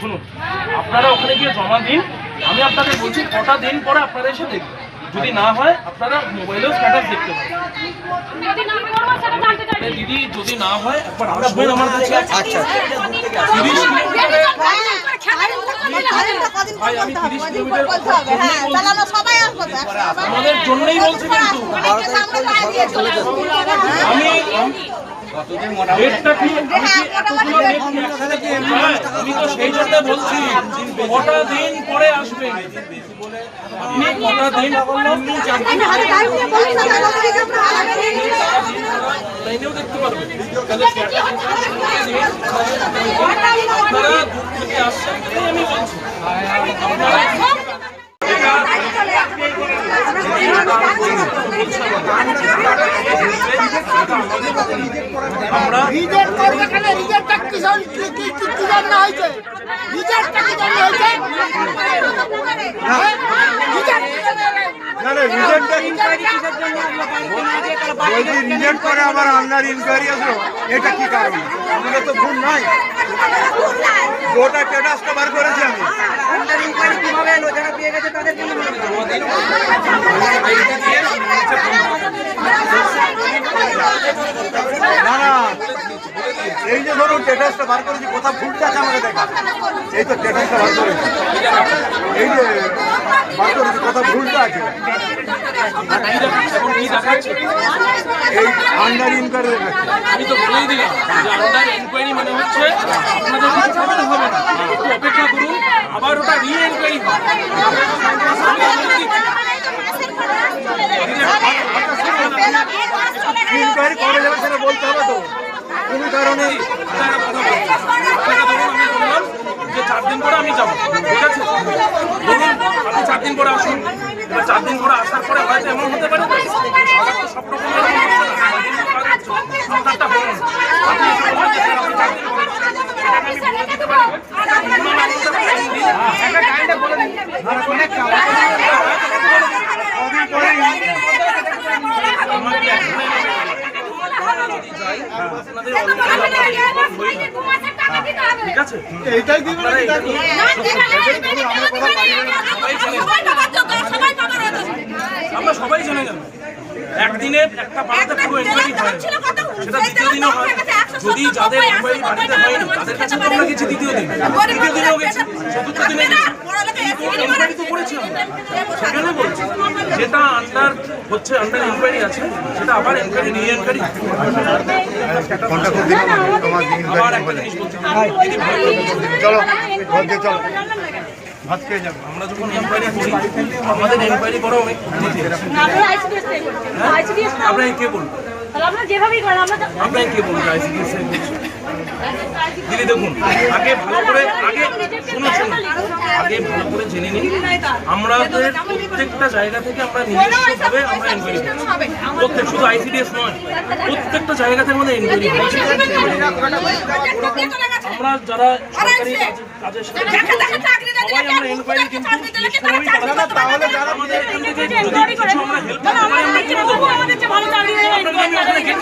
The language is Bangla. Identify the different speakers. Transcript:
Speaker 1: শুনুন, আপনারা ওখানে গিয়ে জমা দিন। আমি আপনাদের বলছি কটা দিন পরে আপনারা এসে দেখবেন। যদি না হয় আপনারা মোবাইলেও স্ট্যাটাস দেখতে পাবেন। দিদি যদি না হয় একবার আসবেন আমার কাছে। আচ্ছা, 30 কিলোমিটারে ভাই আমি 30 কিলোমিটার আমাদের জন্যই বলছি, কিন্তু আমি তো সেই জন্য বলছি কটা দিন পরে আসবেন। আপনি কটা দিন লাইনেও দেখতে পারবেন। আপনারা দূর থেকে আসছেন আমি বলছি আমরা
Speaker 2: রিজেক্ট করে আবার আপনার ইনকোয়ারি আসলো, এটা কি কারণ? আমাদের তো ভুল নাই, গোটা স্ট্যাটাসটা বার করেছি আমি। না না, এই যে ধরুন স্ট্যাটাসটা বার করেছি, কোথাও ভুলটা আছে আমাকে দেখা। এই তো স্ট্যাটাসটা বার করেছি, এই যে বার করেছি, কোথাও ভুলটা আছে। এই আন্ডার ইনকোয়ারি দেখাচ্ছে।
Speaker 1: আমি তো বলেই দিলাম যে আন্ডার ইনকোয়ারি মানে হচ্ছে আপনাদের কিছু খবর হবে না, একটু অপেক্ষা করুন, আবার ওটা রি এনকোয়ারি হবে।
Speaker 2: ইনকোয়ারি কবে যাবে সেটা বলতে হবে তো, কোনো কারণে।
Speaker 1: আমি বললাম যে 4 দিন পরে আমি যাবো, ঠিক আছে? ধরুন আপনি 4 দিন পরে আসুন, 4 দিন পরে আসার পরে হয়তো এমন হতে পারে তো সব রকমের আপনারটা হলো না। আপনি 4 দিন ঠিক আছে,
Speaker 2: এইটাই
Speaker 1: আমরা সবাই জেনে যাবো। একদিনে একটা পাড়াতে পুরো এনকোয়ারি হয়, সেটা দ্বিতীয় দিনও হয়। যদি যাদের এনকোয়ারি বাড়িতে হয়নি তাদের কাছে তো আমরা গেছি দ্বিতীয় দিনেও গেছি, চতুর্থ দিনে এনকোয়ারি তো করেছি আমরা। সেখানে বলছি যেটা আন্ডার হচ্ছে, আন্ডার এনকোয়ারি আছে, সেটা আবার এনকোয়ারি রি এনকোয়ারি আবার একটা জিনিস বলছি।
Speaker 2: চলো চলো ভাত খেয়ে যাবো।
Speaker 1: আমরা যখন এনকোয়ারি করি, আমাদের এনকোয়ারি করা অনেক আমরা কে বলবো, আমরা কে বলবো দিদি দেখুন, আগে ভালো করে শুনুন আগে ভালো করে জেনে নিন। আমাদের প্রত্যেকটা জায়গা থেকে আমরা নিজস্বভাবে আমরা এনকোয়ারি করছি, শুধু ICDS নয়, প্রত্যেকটা জায়গা থেকে আমাদের এনকোয়ারি করছি। আমরা যারা সরকারি কাজের সাথে সবাই আমরা এনকোয়ারি কিন্তু তাহলে যারা আমাদের এখান থেকে যদি কিছু আমরা হেল্প করতে পারি আমরা কি করবো? আপনাকে আমি ওখানে গেট